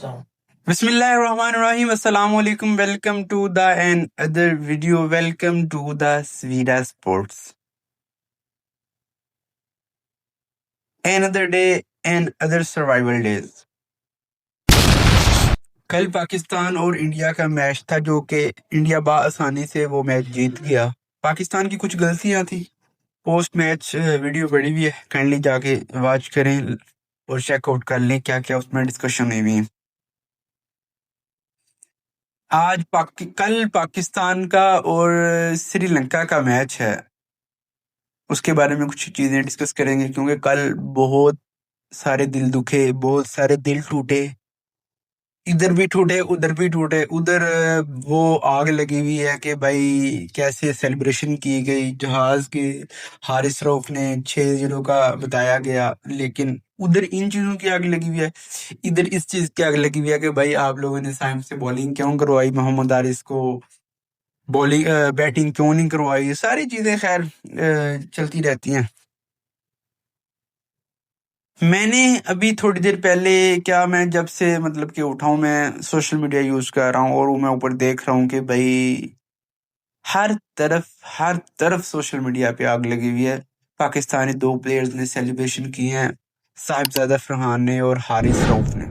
Bismillahirrahmanirrahim. Assalamu alaikum. Welcome to the another video. Welcome to the Svida Sports. Another day and other survival days. कल पाकिस्तान और India का match था जो कि India आसानी से वो मैच जीत गया। पाकिस्तान की कुछ गलतियां थी। पोस्ट मैच वीडियो बड़ी हुई है, काइंडली जाके वॉच करें और चेकआउट कर लें क्या क्या उसमें डिस्कशन हुई है। आज कल पाकिस्तान का और श्रीलंका का मैच है, उसके बारे में कुछ चीजें डिस्कस करेंगे क्योंकि कल बहुत सारे दिल दुखे, बहुत सारे दिल टूटे, इधर भी टूटे उधर भी टूटे। उधर वो आग लगी हुई है कि भाई कैसे सेलिब्रेशन की गई, जहाज के हारिस रऊफ ने 6-0 का बताया गया, लेकिन उधर इन चीजों की आग लगी हुई है, इधर इस चीज की आग लगी हुई है कि भाई आप लोगों ने साइम से बॉलिंग क्यों करवाई, मोहम्मद हारिस को बॉलिंग बैटिंग क्यों नहीं करवाई। सारी चीजें खैर चलती रहती हैं। मैंने अभी थोड़ी देर पहले मैं जब से मतलब कि उठाऊं, मैं सोशल मीडिया यूज कर रहा हूँ और मैं ऊपर देख रहा हूँ कि भाई हर तरफ सोशल मीडिया पे आग लगी हुई है। पाकिस्तानी 2 प्लेयर्स ने सेलिब्रेशन की हैं, साहिबजादा फरहान ने और हारिस रऊफ ने।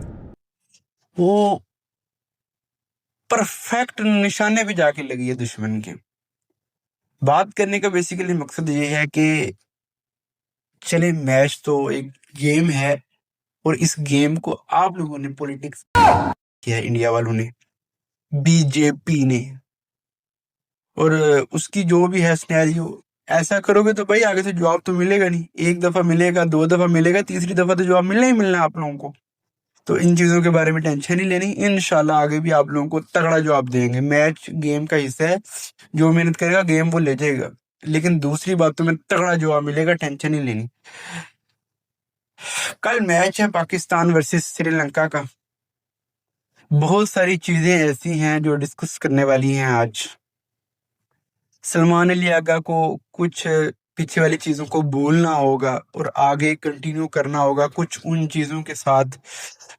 वो परफेक्ट निशाने पे जाके लगी है दुश्मन के। बात करने का बेसिकली मकसद ये है कि चले मैच तो एक गेम है और इस गेम को आप लोगों ने पॉलिटिक्स किया है, इंडिया वालों ने, बीजेपी ने, और उसकी जो भी है सिनेरियो, ऐसा करोगे तो भाई आगे से जवाब तो मिलेगा नहीं। एक दफा मिलेगा, 2 दफा मिलेगा, तीसरी दफा तो जवाब मिलना ही मिलना आप लोगों को। तो इन चीजों के बारे में टेंशन नहीं लेनी, इंशाल्लाह आगे भी आप लोगों को तगड़ा जवाब देंगे। मैच गेम का हिस्सा है, जो मेहनत करेगा गेम वो ले जाएगा, लेकिन दूसरी बातों में तगड़ा जवाब मिलेगा, टेंशन नहीं लेनी। कल मैच है पाकिस्तान वर्सेस श्रीलंका का। बहुत सारी चीजें ऐसी हैं जो डिस्कस करने वाली हैं आज। सलमान अली आगा को कुछ पीछे वाली चीजों को भूलना होगा और आगे कंटिन्यू करना होगा कुछ उन चीजों के साथ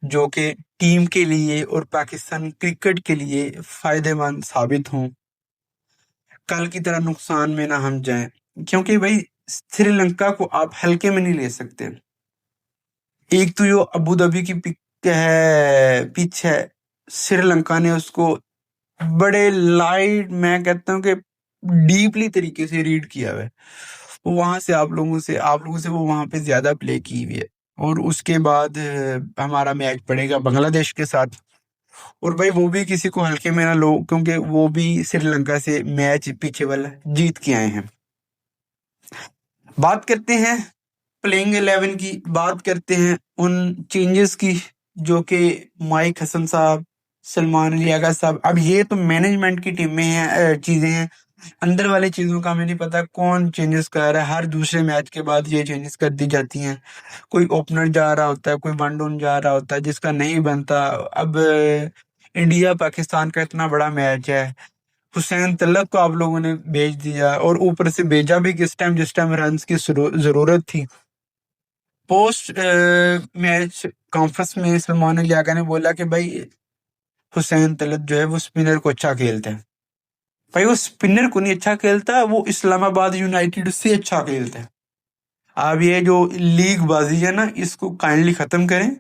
जो कि टीम के लिए और पाकिस्तान क्रिकेट के लिए फायदेमंद साबित हों, कल की तरह नुकसान में ना हम जाएं, क्योंकि भाई श्रीलंका को आप हल्के में नहीं ले सकते। एक तो जो अबू धाबी की पिच है, श्रीलंका ने उसको बड़े लाइट, मैं कहता हूँ कि डीपली तरीके से रीड किया हुआ है। वो वहां से आप लोगों से वो वहां पे ज्यादा प्ले की हुई है। और उसके बाद हमारा मैच पड़ेगा बांग्लादेश के साथ, और भाई वो भी किसी को हल्के में ना लो, क्योंकि वो भी श्रीलंका से मैच पीछे वाला जीत के आए हैं। बात करते हैं प्लेइंग 11 की, बात करते हैं उन चेंजेस की जो कि माइक हसन साहब, सलमान अली आगा साहब, अब ये तो मैनेजमेंट की टीम में है, चीजें हैं, अंदर वाली चीजों का हमें नहीं पता कौन चेंजेस कर रहा है। हर दूसरे मैच के बाद ये चेंजेस कर दी जाती हैं। कोई ओपनर जा रहा होता है, कोई वन डाउन जा रहा होता है जिसका नहीं बनता। अब इंडिया पाकिस्तान का इतना बड़ा मैच है, हुसैन तलत को आप लोगों ने भेज दिया, और ऊपर से भेजा भी किस टाइम, जिस टाइम रन की जरूरत थी। पोस्ट मैच कॉन्फ्रेंस में सलमान अली आगा ने बोला कि भाई हुसैन तलत जो है वो स्पिनर को अच्छा खेलता है। भाई वो स्पिनर को नहीं अच्छा खेलता, वो इस्लामाबाद यूनाइटेड से अच्छा खेलता है। अब ये जो लीग बाजी है ना, इसको काइंडली खत्म करें।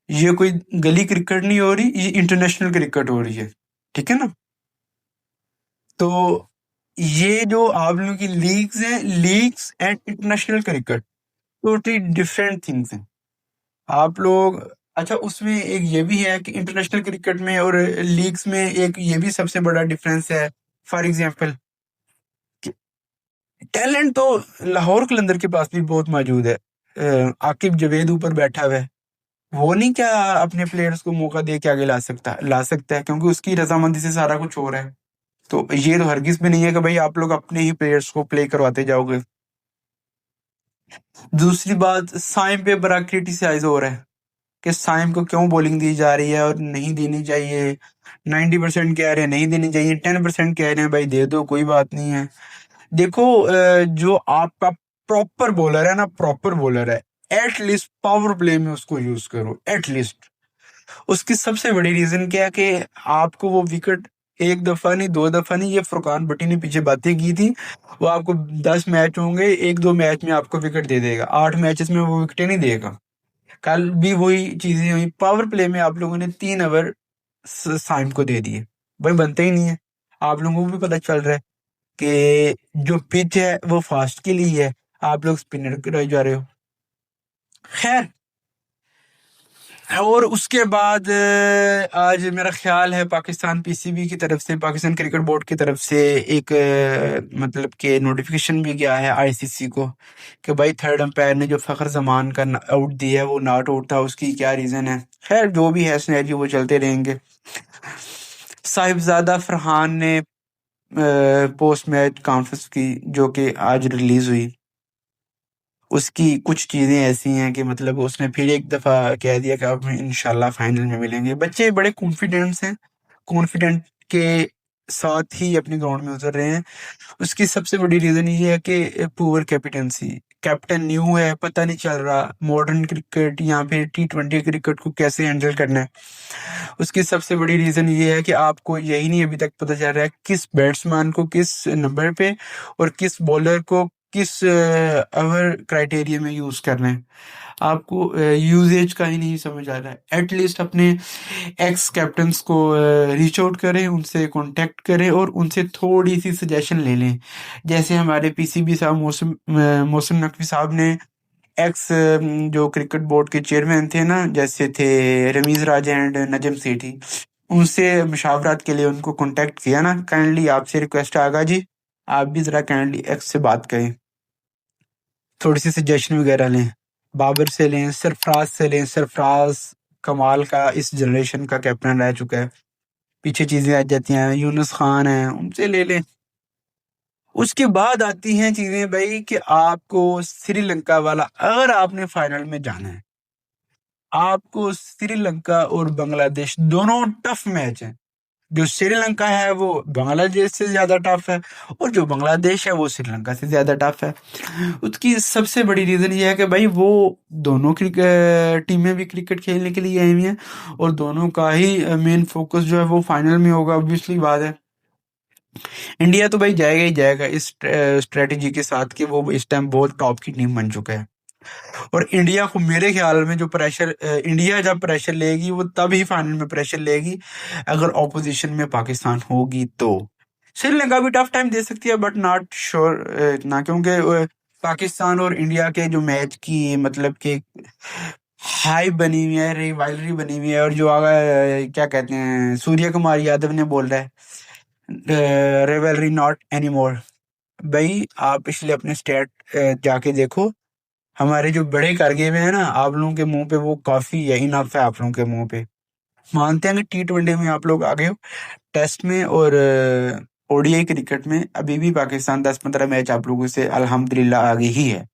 ये कोई गली क्रिकेट नहीं हो रही, ये इंटरनेशनल क्रिकेट हो रही है, ठीक है ना। तो ये जो आप लोगों की लीग्स हैं, leagues and international cricket totally different things हैं। आप लोग, अच्छा उसमें एक ये भी है कि इंटरनेशनल क्रिकेट में और लीग्स में एक ये भी सबसे बड़ा डिफरेंस है। फॉर एग्जांपल, टैलेंट तो लाहौर कलंदर के पास भी बहुत मौजूद है। आकिब जवेद ऊपर बैठा हुआ है, वो नहीं क्या अपने प्लेयर्स को मौका दे के आगे ला सकता है, क्योंकि उसकी रजामंदी से सारा कुछ हो रहा है। तो ये तो हरगिज भी नहीं है कि भाई आप लोग अपने ही प्लेयर्स को प्ले करवाते जाओगे। दूसरी बात, साइम पे बड़ा क्रिटिसाइज हो रहा है कि साइम को क्यों बॉलिंग दी जा रही है और नहीं देनी चाहिए। 90% कह रहे हैं नहीं देनी चाहिए, 10% कह रहे हैं भाई दे दो, कोई बात नहीं है। देखो जो आपका प्रॉपर बॉलर है ना, प्रॉपर बॉलर है, एटलीस्ट पावर प्ले में उसको यूज करो, एटलीस्ट उसकी सबसे बड़ी रीजन क्या है कि आपको वो विकेट एक दफा नहीं, दो दफा नहीं, ये फुरकान भट्टी ने पीछे बातें की थी। वो आपको 10 मैच होंगे, एक दो मैच में आपको विकेट दे देगा, 8 मैचेस में वो विकेटें नहीं देगा। कल भी वही चीजें हुई, पावर प्ले में आप लोगों ने 3 ओवर साइम को दे दिए। भाई बनते ही नहीं है। आप लोगों को भी पता चल रहा है कि जो पिच है वो फास्ट के लिए है, आप लोग स्पिनर रह जा रहे हो। खैर, और उसके बाद आज मेरा ख्याल है पाकिस्तान पीसीबी की तरफ से, पाकिस्तान क्रिकेट बोर्ड की तरफ से एक मतलब कि नोटिफिकेशन भी गया है आईसीसी को कि भाई थर्ड अंपायर ने जो फखर जमान का आउट दिया है वो नॉट आउट था, उसकी क्या रीजन है। खैर जो भी है सिनेरियो वो चलते रहेंगे। साहिबजादा फरहान ने पोस्ट मैच कॉन्फ्रेंस की जो कि आज रिलीज हुई, उसकी कुछ चीजें ऐसी हैं कि मतलब उसने फिर एक दफा कह दिया कि अब इंशाल्लाह फाइनल में मिलेंगे। बच्चे बड़े कॉन्फिडेंस हैं, कॉन्फिडेंट के साथ ही अपने ग्राउंड में उतर रहे हैं। उसकी सबसे बड़ी रीजन ये है कि पुअर कैप्टेंसी, कैप्टन न्यू है, पता नहीं चल रहा मॉडर्न क्रिकेट या फिर T20 क्रिकेट को कैसे हैंडल करना है। उसकी सबसे बड़ी रीजन ये है कि आपको यही नहीं अभी तक पता चल रहा है किस बैट्समैन को किस नंबर पे और किस बॉलर को किस ओवर क्राइटेरिया में यूज करना है। आपको यूजेज का ही नहीं समझ आ रहा है। एटलीस्ट अपने एक्स कैप्टन्स को रीच आउट करें, उनसे कांटेक्ट करें और उनसे थोड़ी सी सजेशन ले लें। जैसे हमारे पीसीबी साहब मौसम नकवी साहब ने एक्स जो क्रिकेट बोर्ड के चेयरमैन थे ना, जैसे थे रमीज राजा एंड नजम सेठी, उनसे मुशावरत के लिए उनको कांटेक्ट किया ना। काइंडली आपसे रिक्वेस्ट आगा जी, आप भी जरा काइंडली एक्स से बात करें, थोड़ी सी सजेशन वगैरह लें। बाबर से लें, सरफराज से लें। सरफराज कमाल का इस जनरेशन का कैप्टन रह चुका है। पीछे चीजें आ जाती हैं, यूनुस खान है, उनसे ले लें। उसके बाद आती हैं चीजें भाई कि आपको श्रीलंका वाला, अगर आपने फाइनल में जाना है, आपको श्रीलंका और बांग्लादेश दोनों टफ मैच है। जो श्रीलंका है वो बांग्लादेश से ज्यादा टफ है, और जो बांग्लादेश है वो श्रीलंका से ज्यादा टफ है। उसकी सबसे बड़ी रीजन ये है कि भाई वो दोनों क्रिकेट टीमें भी क्रिकेट खेलने के लिए आई हुई हैं, और दोनों का ही मेन फोकस जो है वो फाइनल में होगा। ऑब्वियसली बात है, इंडिया तो भाई जाएगा ही जाएगा इस स्ट्रेटेजी के साथ कि वो इस टाइम बहुत टॉप की टीम बन चुका है। और इंडिया को मेरे ख्याल में जो प्रेशर, इंडिया जब प्रेशर लेगी वो तब ही फाइनल में प्रेशर लेगी अगर ऑपोजिशन में पाकिस्तान होगी तो। श्रीलंका भी टफ टाइम दे सकती है बट नॉट श्योर ना, क्योंकि पाकिस्तान और इंडिया के जो मैच की मतलब कि हाई बनी हुई है, रिवाइलरी बनी हुई है, और जो क्या कहते हैं सूर्य कुमार यादव ने बोल रहा है रिवेलरी नॉट एनी मोर। भाई आप पिछले अपने स्टेट जाके देखो, हमारे जो बड़े करगे में है ना, आप लोगों के मुंह पे वो काफी है, इनफ है आप लोगों के मुंह पे। मानते हैं कि T20 में आप लोग आगे हो, टेस्ट में और ओडीआई क्रिकेट में अभी भी पाकिस्तान 10-15 मैच आप लोगों से अल्हम्दुलिल्लाह आगे ही है।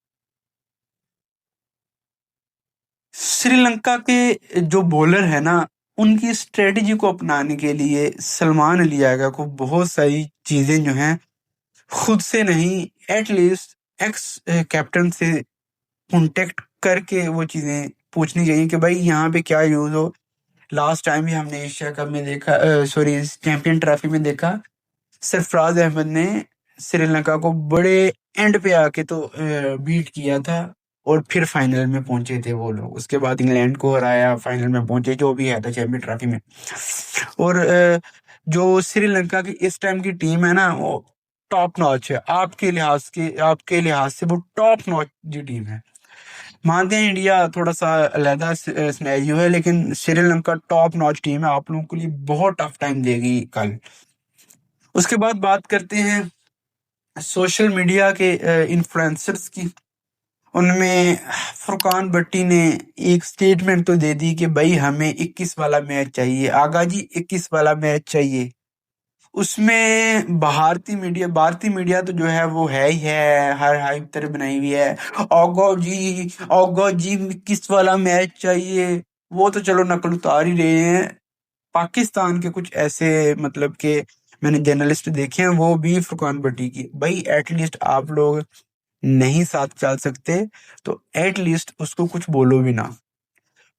श्रीलंका के जो बॉलर है ना, उनकी स्ट्रेटेजी को अपनाने के लिए सलमान अली आगा को बहुत सारी चीजें जो हैं खुद से नहीं, एटलीस्ट एक्स कैप्टन से कांटेक्ट करके वो चीजें पूछनी चाहिए कि भाई यहाँ पे क्या यूज हो। लास्ट टाइम भी हमने एशिया कप में देखा, सॉरी चैंपियन ट्रॉफी में देखा, सरफराज अहमद ने श्रीलंका को बड़े एंड पे आके तो बीट किया था, और फिर फाइनल में पहुंचे थे वो लोग। उसके बाद इंग्लैंड को हराया, फाइनल में पहुंचे, जो भी है था चैंपियन ट्रॉफी में। और जो श्रीलंका की इस टाइम की टीम है ना, वो टॉप नॉच है। आपके लिहाज से वो टॉप नॉच जी टीम है। मानते हैं इंडिया थोड़ा सा अलहदा सिनेरियो है, लेकिन श्रीलंका टॉप नॉच टीम है, आप लोगों के लिए बहुत टफ टाइम देगी कल। उसके बाद बात करते हैं सोशल मीडिया के इन्फ्लुएंसर्स की। उनमें फुरकान भट्टी ने एक स्टेटमेंट तो दे दी कि भाई हमें 21 वाला मैच चाहिए, आगा जी 21 वाला मैच चाहिए। उसमें भारतीय मीडिया तो जो है वो है ही है, हर हाइप तरह बनाई हुई है। ओगो जी किस वाला मैच चाहिए, वो तो चलो नकल उतार ही रहे हैं। पाकिस्तान के कुछ ऐसे मतलब के मैंने जर्नलिस्ट देखे हैं, वो भी फुरकान भट्टी की, भाई एटलीस्ट आप लोग नहीं साथ चल सकते तो एटलीस्ट उसको कुछ बोलो भी ना।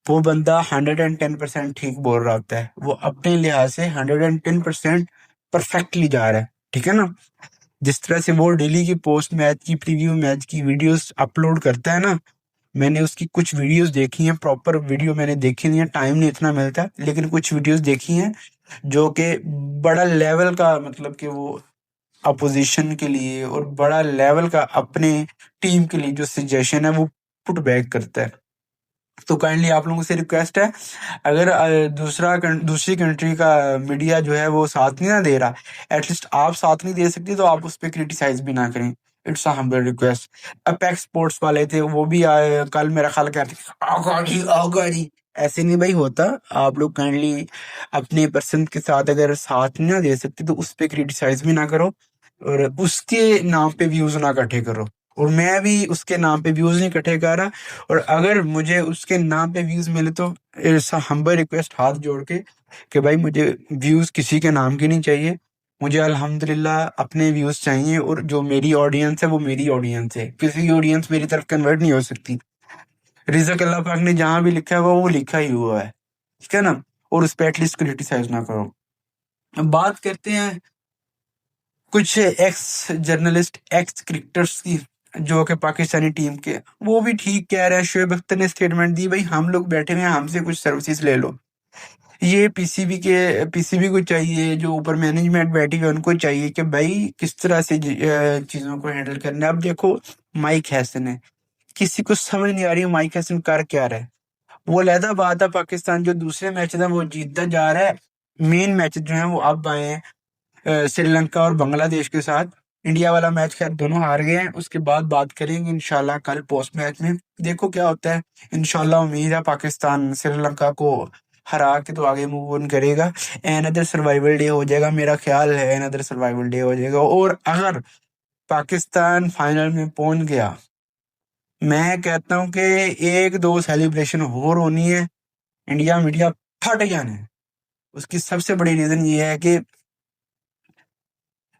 वो बंदा 110% ठीक बोल रहा होता है, वो अपने लिहाज से 110% परफेक्टली जा रहा है, ठीक है ना। जिस तरह से वो डेली की पोस्ट मैच की प्रीव्यू मैच की वीडियोस अपलोड करता है ना, मैंने उसकी कुछ वीडियोस देखी हैं, प्रॉपर वीडियो मैंने देखी नहीं है, टाइम नहीं इतना मिलता, लेकिन कुछ वीडियोस देखी हैं जो कि बड़ा लेवल का, मतलब कि वो अपोजिशन के लिए और बड़ा लेवल का अपने टीम के लिए जो सजेशन है वो पुट बैक करता है। तो काइंडली आप लोगों से रिक्वेस्ट है, अगर दूसरी कंट्री का मीडिया जो है वो साथ नहीं ना दे रहा, एटलीस्ट आप साथ नहीं दे सकते तो आप उस पर क्रिटिसाइज भी ना करें। It's a humble request. Apex sports वाले थे, वो भी आए कल, मेरा ख्याल कहते आगा जी आगा जी। ऐसे नहीं भाई होता। आप लोग काइंडली अपने पर्सन के साथ अगर साथ नहीं ना दे सकते तो उस पर क्रिटिसाइज भी ना करो, और उसके नाम पे व्यूज ना इकट्ठे करो। और मैं भी उसके नाम पे व्यूज नहीं इकट्ठे कर रहा, और अगर मुझे उसके नाम पे व्यूज मिले तो इट्स हम्बल रिक्वेस्ट हाथ जोड़ के कि भाई मुझे व्यूज किसी के नाम की नहीं चाहिए, मुझे अल्हम्दुलिल्लाह अपने व्यूज चाहिए, और जो मेरी ऑडियंस है वो मेरी ऑडियंस है, किसी की ऑडियंस मेरी तरफ कन्वर्ट नहीं हो सकती। रिजक अल्लाह पाक ने जहां भी लिखा है वो लिखा ही हुआ है, ठीक है ना। और उस पर एटलीस्ट क्रिटिसाइज ना करो। अब बात करते हैं कुछ एक्स जर्नलिस्ट, एक्स क्रिकेटर्स की, जो कि पाकिस्तानी टीम के, वो भी ठीक कह रहे हैं। शोएब अख्तर ने स्टेटमेंट दी, भाई हम लोग बैठे हुए हैं, हमसे कुछ सर्विसेज ले लो। ये पीसीबी को चाहिए, जो ऊपर मैनेजमेंट बैठी है उनको चाहिए कि भाई किस तरह से चीजों को हैंडल करना है। अब देखो, माइक हैसन है, किसी को समझ नहीं आ रही है माइक हैसन कर क्या रहा है। वो अलहदा बात है, पाकिस्तान जो दूसरे मैच था वो जीतता जा रहा है। मेन मैच जो है वो अब आए हैं श्रीलंका और बांग्लादेश के साथ। इंडिया वाला मैच खैर दोनों हार गए हैं, उसके बाद बात करेंगे इंशाल्लाह कल पोस्ट मैच में, देखो क्या होता है। इंशाल्लाह उम्मीद है पाकिस्तान श्रीलंका को हरा के तो आगे मूव ऑन करेगा। अनदर सर्वाइवल डे हो जाएगा, मेरा ख्याल है अनदर सर्वाइवल डे हो जाएगा। और अगर पाकिस्तान फाइनल में पहुंच गया, मैं कहता हूं कि एक दो सेलिब्रेशन और होनी है, इंडिया मीडिया फट जाना है। उसकी सबसे बड़ी रीजन ये है कि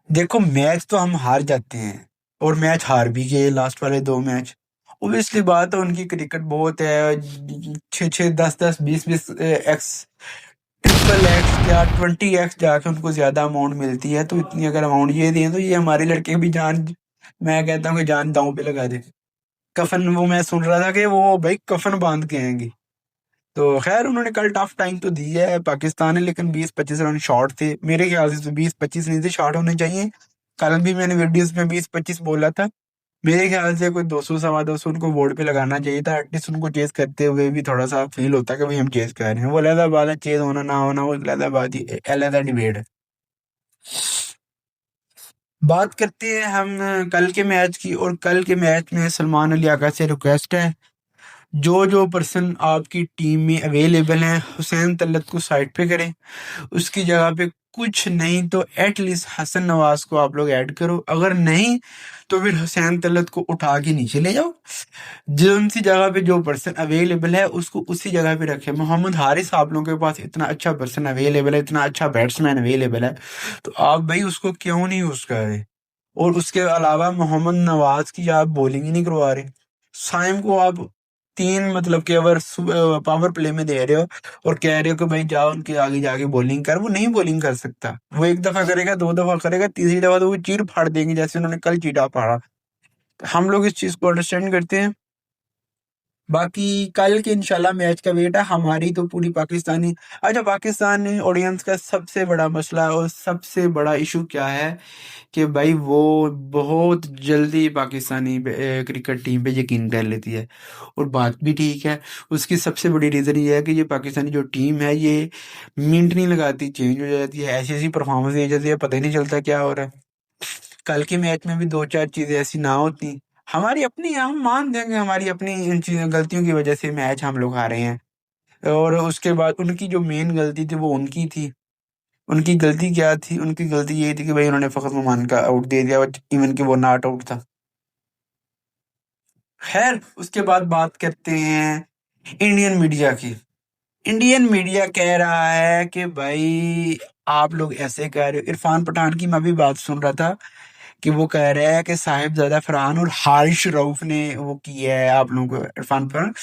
देखो, मैच तो हम हार जाते हैं, और मैच हार भी गए लास्ट वाले दो मैच। ओबियसली बात है, उनकी क्रिकेट बहुत है, 6-6, 10-10, 20-20 एक्स, ट्रिपल एक्स क्या 20x जाके उनको ज्यादा अमाउंट मिलती है। तो इतनी अगर अमाउंट ये दें तो ये हमारे लड़के भी जान, मैं कहता हूँ कि जान दांव पे लगा दे। कफन, वो मैं सुन रहा था कि वो भाई कफन बांध के आएंगे। तो खैर उन्होंने कल टफ टाइम तो दी है पाकिस्तान ने, लेकिन 20-25 रन शॉर्ट थे मेरे ख्याल से, तो 20-25 नहीं थे, शॉर्ट होने चाहिए। कल भी मैंने वीडियोस में 20-25 बोला था। मेरे ख्याल से कोई 200 250 उनको बोर्ड पे लगाना चाहिए था, एटलीस्ट उनको चेस करते हुए भी थोड़ा सा फील होता कि भाई हम चेस कर रहे हैं। वो अलहदा बात है, चेस होना ना होना वो अलहदा बात ही, अलहदा डिबेट है। बात करते हैं हम कल के मैच की, और कल के मैच में सलमान अली आगा से रिक्वेस्ट है, जो जो पर्सन आपकी टीम में अवेलेबल हैं हुसैन तलत को साइड पे करें, उसकी जगह पे कुछ नहीं तो एटलीस्ट हसन नवाज को आप लोग ऐड करो, अगर नहीं तो फिर हुसैन तलत को उठा के नीचे ले जाओ। जो उनकी जगह पे जो पर्सन अवेलेबल है उसको उसी जगह पे रखे। मोहम्मद हारिस आप लोगों के पास इतना अच्छा पर्सन अवेलेबल है, इतना अच्छा बैट्समैन अवेलेबल है, तो आप भाई उसको क्यों नहीं यूज कर रहे। और उसके अलावा मोहम्मद नवाज की आप बॉलिंग ही नहीं करवा रहे। साइम को आप तीन मतलब कि ओवर पावर प्ले में दे रहे हो, और कह रहे हो कि भाई जाओ उनके आगे जाके बॉलिंग कर, वो नहीं बॉलिंग कर सकता। वो एक दफा करेगा, दो दफा करेगा, तीसरी दफा तो वो चीर फाड़ देंगे, जैसे उन्होंने कल चीटा फाड़ा। हम लोग इस चीज को अंडरस्टैंड करते हैं। बाकी कल के इंशाल्लाह मैच का वेट है, हमारी तो पूरी पाकिस्तानी। अच्छा, पाकिस्तानी ऑडियंस का सबसे बड़ा मसला और सबसे बड़ा इशू क्या है कि भाई वो बहुत जल्दी पाकिस्तानी क्रिकेट टीम पे यकीन कर लेती है, और बात भी ठीक है। उसकी सबसे बड़ी रीज़न ये है कि ये पाकिस्तानी जो टीम है ये मिनट नहीं लगाती, चेंज हो जाती है, ऐसी ऐसी परफॉर्मेंस दे जाती है, पता ही नहीं चलता क्या हो रहा है। कल के मैच में भी दो चार चीज़ें ऐसी ना होती, हमारी अपनी, हम मान देंगे हमारी अपनी इन चीज़ों गलतियों की वजह से मैच हम लोग हारे हैं। और उसके बाद उनकी जो मेन गलती थी वो उनकी थी। उनकी गलती क्या थी? उनकी गलती ये थी कि भाई उन्होंने फ़खर नुमान का आउट दे दिया, इवन कि वो नॉट आउट था। खैर, उसके बाद बात करते हैं इंडियन मीडिया की। इंडियन मीडिया कह रहा है कि भाई आप लोग ऐसे कह रहे हो। इरफान पठान की मैं भी बात सुन रहा था कि वो कह रहा है कि साहिबजादा फरहान और हारिश रऊफ ने वो किया है आप लोगों को, Irfan Pathan,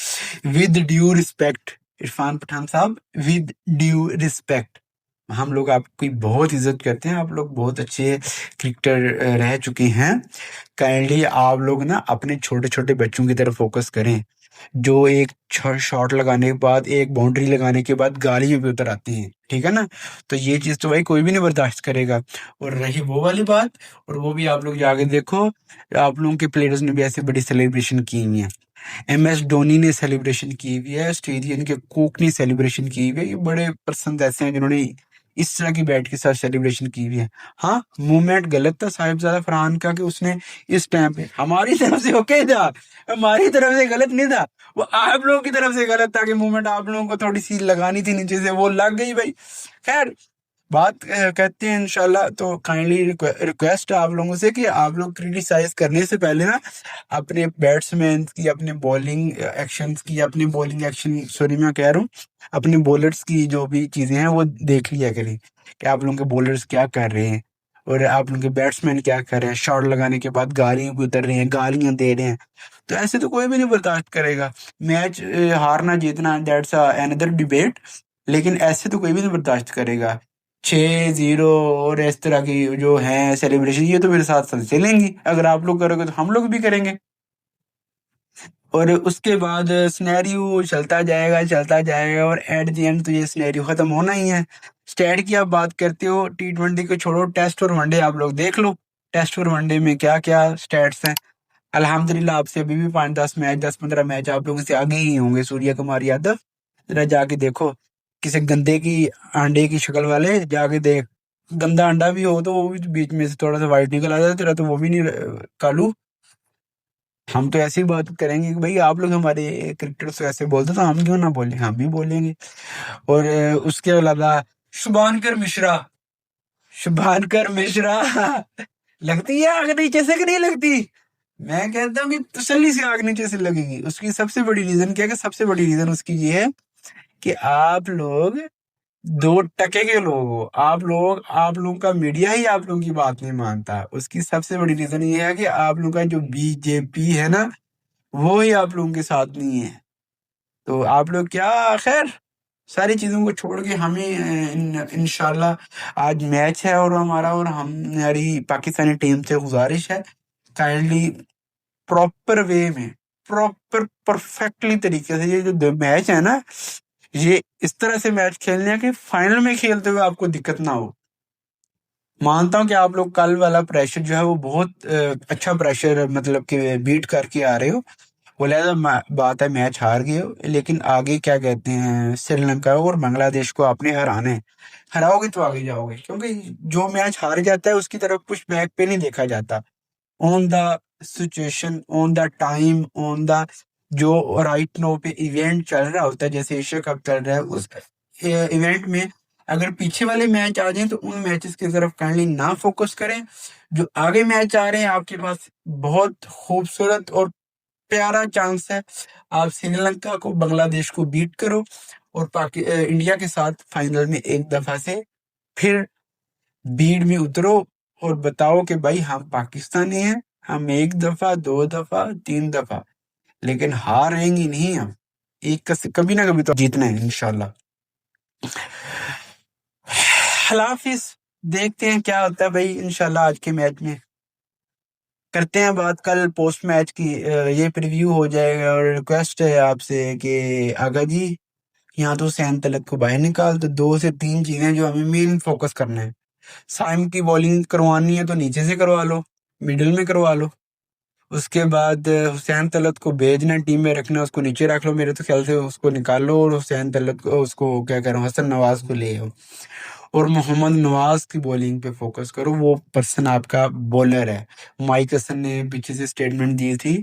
with due respect. Irfan Pathan साहब, विद ड्यू रिस्पेक्ट, हम लोग आपकी बहुत इज्जत करते हैं, आप लोग बहुत अच्छे क्रिकेटर रह चुके हैं। काइंडली आप लोग ना अपने छोटे छोटे बच्चों की तरफ फोकस करें, जो एक शॉट लगाने के बाद, एक बाउंड्री लगाने के बाद गालियों पे उतर आते हैं, ठीक है ना। तो ये चीज तो भाई कोई भी नहीं बर्दाश्त करेगा। और रही वो वाली बात, और वो भी आप लोग जाके देखो, आप लोगों के प्लेयर्स ने भी ऐसे बड़ी सेलिब्रेशन की हुई है। MS धोनी ने सेलिब्रेशन की हुई है, ऑस्ट्रेलियन के कुक ने सेलिब्रेशन की हुई है, ये बड़े पर्सन ऐसे हैं जिन्होंने इस तरह की बैट के साथ सेलिब्रेशन की हुई है। हाँ, मूवमेंट गलत था साहिबजादा फरहान का कि उसने इस टाइम पे, हमारी तरफ से ओके था, हमारी तरफ से गलत नहीं था, वो आप लोगों की तरफ से गलत था कि मूवमेंट आप लोगों को थोड़ी सी लगानी थी नीचे से, वो लग गई भाई। खैर, बात कहते हैं इंशाल्लाह। तो काइंडली रिक्वेस्ट है आप लोगों से कि आप लोग क्रिटिसाइज करने से पहले ना अपने बैट्समैन की, अपने बॉलिंग एक्शंस की, अपने बॉलिंग एक्शन, सॉरी मैं कह रहा हूँ, अपने बॉलर्स की जो भी चीजें हैं वो देख लिया करें कि आप लोगों के बॉलर्स क्या कर रहे हैं और आप लोगों के बैट्समैन क्या कर रहे हैं। शॉट लगाने के बाद गालियां भी उतर रही हैं, गालियां दे रहे हैं, तो ऐसे तो कोई भी नहीं बर्दाश्त करेगा। मैच हारना जीतना, दैट्स अनदर डिबेट, लेकिन ऐसे तो कोई भी नहीं बर्दाश्त करेगा। 6-0 और इस तरह की जो है सेलिब्रेशन, ये तो मेरे साथ साथ चलेंगी, अगर आप लोग करोगे तो हम लोग भी करेंगे। और उसके बाद सिनेरियो चलता जाएगा और एट द एंड तो ये सिनेरियो खत्म होना ही है। स्टैट की आप बात करते हो, T20 को छोड़ो, टेस्ट और वनडे आप लोग देख लो, टेस्ट और वनडे में क्या क्या स्टैट्स हैं। अल्हम्दुलिल्लाह आपसे अभी भी 5-10 मैच, 10-15 मैच आप लोगों से आगे ही होंगे सूर्य कुमार यादव। जरा जाके देखो, किसी गंदे की अंडे की शक्ल वाले, जाके देख, गंदा अंडा भी हो तो वो भी बीच में से थोड़ा सा वाइट निकल आता है तेरा, तो वो भी नहीं कालू। हम तो ऐसी बात करेंगे कि भाई आप लोग हमारे क्रिकेटर्स ऐसे बोलते तो हम क्यों ना बोले, हम भी बोलेंगे। और उसके अलावा शुभानकर मिश्रा, शुभानकर मिश्रा लगती है आग नीचे से कि नहीं लगती? मैं कहता हूँ कि तसल्ली से आग नीचे से लगेगी। उसकी सबसे बड़ी रीजन क्या है, कि सबसे बड़ी रीजन उसकी ये है कि आप लोग 2 टके के लोग हो, आप लोगों का मीडिया ही आप लोगों की बात नहीं मानता। उसकी सबसे बड़ी रीजन ये है कि आप लोगों का जो बीजेपी है ना, वो ही आप लोगों के साथ नहीं है। तो आप लोग क्या, खैर, सारी चीजों को छोड़ के हमें इंशाल्लाह आज मैच है और हमारा, और हमारी पाकिस्तानी टीम से गुजारिश है, काइंडली प्रॉपर वे में, प्रॉपर परफेक्टली तरीके से ये जो मैच है ना, ये इस तरह से मैच खेलने हैं कि फाइनल में खेलते हुए आपको दिक्कत ना हो। मानता हूँ कि आप लोग कल वाला प्रेशर जो है वो बहुत अच्छा प्रेशर, मतलब कि बीट करके आ रहे हो, वो लहजा बात है, मैच हार गए हो, लेकिन आगे क्या कहते हैं, श्रीलंका और बांग्लादेश को आपने हराना है। हराओगे तो आगे जाओगे, क्योंकि जो मैच हार जाता है उसकी तरफ पुश बैक पे नहीं देखा जाता। On the situation, on the time, on the जो राइट नो पे इवेंट चल रहा होता है, जैसे एशिया कप चल रहा है, उस इवेंट में अगर पीछे वाले मैच आ जाएं तो उन मैचेस की तरफ काइंडली ना फोकस करें। जो आगे मैच आ रहे हैं आपके पास, बहुत खूबसूरत और प्यारा चांस है, आप श्रीलंका को, बांग्लादेश को बीट करो और इंडिया के साथ फाइनल में एक दफा से फिर भीड़ में उतरो और बताओ कि भाई हम पाकिस्तानी हैं, हम 1 दफा, 2 दफा, 3 दफा, लेकिन हारेंगे नहीं हम। कभी ना कभी तो जीतना है इंशाल्लाह। हाफिज, देखते हैं क्या होता है भाई, इंशाल्लाह आज के मैच में करते हैं बात कल पोस्ट मैच की। ये प्रीव्यू हो जाएगा और रिक्वेस्ट है आपसे कि आगा जी, यहाँ तो सैन तलत को बाहर निकाल, तो 2 से 3 चीजें जो हमें मेन फोकस करना है। साइम की बॉलिंग करवानी है तो नीचे से करवा लो, मिडिल में करवा लो। उसके बाद हुसैन तलत को भेजना, टीम में रखना, उसको नीचे रख लो, मेरे तो ख्याल से उसको निकाल लो और हुसैन तलत को, उसको क्या कह रहा हूँ, हसन नवाज को ले आओ और मोहम्मद नवाज की बॉलिंग पे फोकस करो। वो पर्सन आपका बॉलर है। माइक हसन ने पीछे से स्टेटमेंट दी थी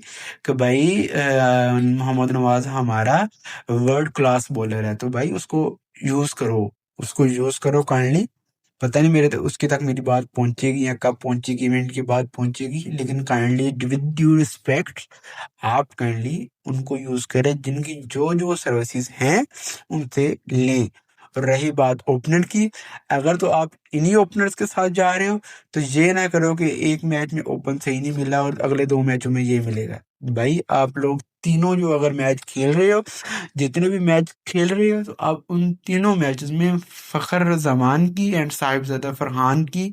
कि भाई मोहम्मद नवाज हमारा वर्ल्ड क्लास बॉलर है, तो भाई उसको यूज करो, उसको यूज करो काइंडली। पता नहीं मेरे तो उसके तक मेरी बात पहुंचेगी या कब पहुंचेगी, इवेंट की बात पहुंचेगी, लेकिन काइंडली विद ड्यू रिस्पेक्ट आप काइंडली उनको यूज करें, जिनकी जो जो सर्विसेज हैं उनसे लें। और रही बात ओपनर की, अगर तो आप इन्हीं ओपनर्स के साथ जा रहे हो तो ये ना करो कि एक मैच में ओपन सही नहीं मिला और अगले 2 मैचों में ये मिलेगा। भाई आप लोग तीनों जो अगर मैच खेल रहे हो, जितने भी मैच खेल रहे हो, तो आप उन तीनों मैचेस में फ़खर जमान की एंड साहिबजादा फरहान की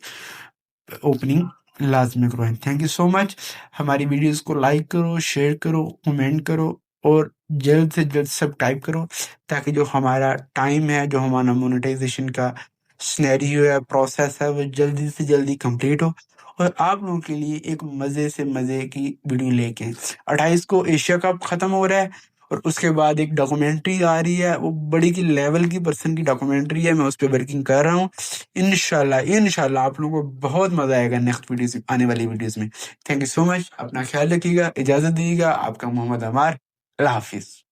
ओपनिंग लाजमी करवाएं। Thank you so much. हमारी वीडियोस को लाइक करो, शेयर करो, कमेंट करो और जल्द से जल्द सब्सक्राइब करो, ताकि जो हमारा टाइम है, जो हमारा मोनेटाइजेशन का सिनेरियो है, प्रोसेस है, वो जल्दी से जल्दी कंप्लीट हो और आप लोगों के लिए एक मज़े से मज़े की वीडियो लेके आएं। 28 को एशिया कप ख़त्म हो रहा है और उसके बाद एक डॉक्यूमेंट्री आ रही है, वो बड़ी की लेवल की पर्सन की डॉक्यूमेंट्री है, मैं उस पे वर्किंग कर रहा हूँ। इंशाल्लाह आप लोगों को बहुत मजा आएगा नेक्स्ट वीडियोस आने वाली वीडियोस में। Thank you so much. अपना ख्याल रखिएगा, इजाजत दीजिएगा। आपका मोहम्मद अमार। अल्लाह हाफिज।